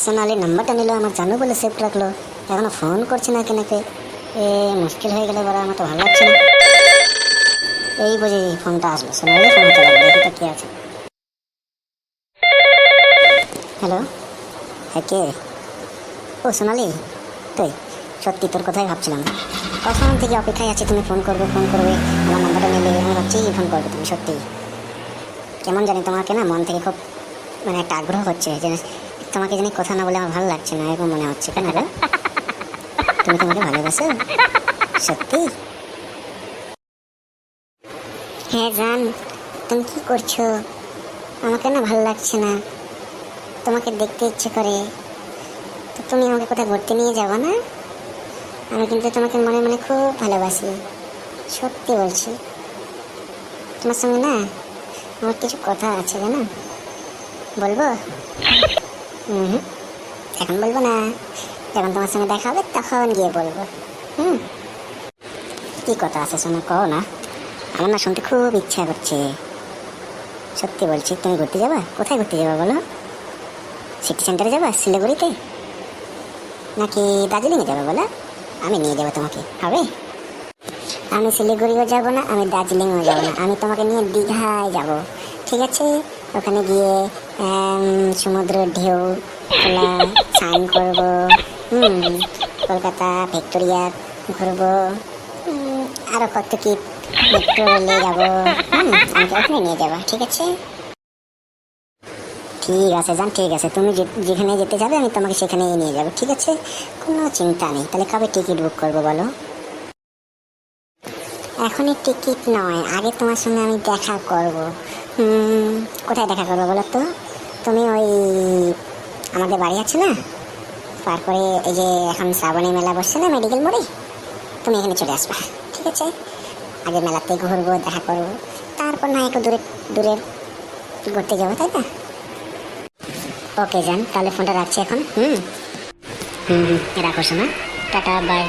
সোনালি নাম্বারটা নিল, আমার জানো বলে সেভ রাখলো, এখনো ফোন করছে না কেনাকে। মুশকিল হয়ে গেলে বড়, আমার তো ভালো লাগছে না। এই বুঝি ফোনটা আসলো, সোনালি ফোন হতে লাগবে, দেখি তো কি আছে। হ্যালো, হ্যাঁ কে? ও সোনালি, তুই? সত্যি তোর কথাই ভাবছিলাম, কখন থেকে অপেক্ষায় আছি তুমি ফোন করবে ফোন করবে। আমার নাম্বারটা নিলে আমি ভাবছি ফোন করবে তুমি। সত্যি কেমন জানি তোমাকে না মন থেকে খুব মানে একটা আগ্রহ হচ্ছে, যে তোমাকে জানি কথা না বলে আমার ভালো লাগছে না, এরকম মনে হচ্ছে। কেন গো? তুমি কি আমাকে ভালোবাসো সত্যি? হ্যাঁ জান, তুমি কি করছো? আমাকে না ভালো লাগছে না, তোমাকে দেখতে ইচ্ছে করে। তো তুমি আমাকে কোথায় ঘুরতে নিয়ে যাবো না? আমি কিন্তু তোমাকে মনে মনে খুব ভালোবাসি, সত্যি বলছি। তোমার সঙ্গে না আমার কিছু কথা আছে জানো, বলবো? হুম, এখন বলবো না, যখন তোমার সঙ্গে দেখা হবে তখন গিয়ে বলবো। হুম, কি কথা আছে শোনো, কও না। আমার না শুনতে খুব ইচ্ছা করছে, সত্যি বলছি। তুমি ঘুরতে যাবা? কোথায় ঘুরতে যাবা বলো? সিটি সেন্টারে যাবা, শিলিগুড়িতে, নাকি দার্জিলিংয়ে যাবে বলো? আমি নিয়ে যাবো তোমাকে, হবে? আমি শিলিগুড়িও যাব না, আমি দার্জিলিংও যাব না, আমি তোমাকে নিয়ে দীঘায় যাব, ঠিক আছে? ওখানে গিয়ে সমুদ্রের ঢেউ খোলা স্নান করবো। কলকাতা ভিক্টোরিয়া ঘুরবো, আরো কত কি মেট্রো রেলে যাবো। আমাকে ওখানে নিয়ে যাবা, ঠিক আছে? ঠিক আছে জান, ঠিক আছে। তুমি যেখানে যেতে যাবে আমি তোমাকে সেখানেই নিয়ে যাবো, ঠিক আছে? কোনো চিন্তা নেই। তাহলে কবে টিকিট বুক করবো বলো? এখনই টিকিট নয়, আগে তোমার সঙ্গে আমি দেখা করব। কোথায় দেখা করবো বলো তো? তুমি ওই আমাদের বাড়ি আছে না, তারপরে এই যে এখন শ্রাবণী মেলা বসছে না মেডিকেল মোড়ে, তুমি এখানে চলে আসবা, ঠিক আছে? আগে মেলাতে ঘুরবো, দেখা করবো, তারপর না একটু দূরে দূরে ঘুরতে যাবো, তাই না? ওকে জান, তাহলে ফোনটা রাখছি এখন। রাখো শোনা, টাটা, বাই।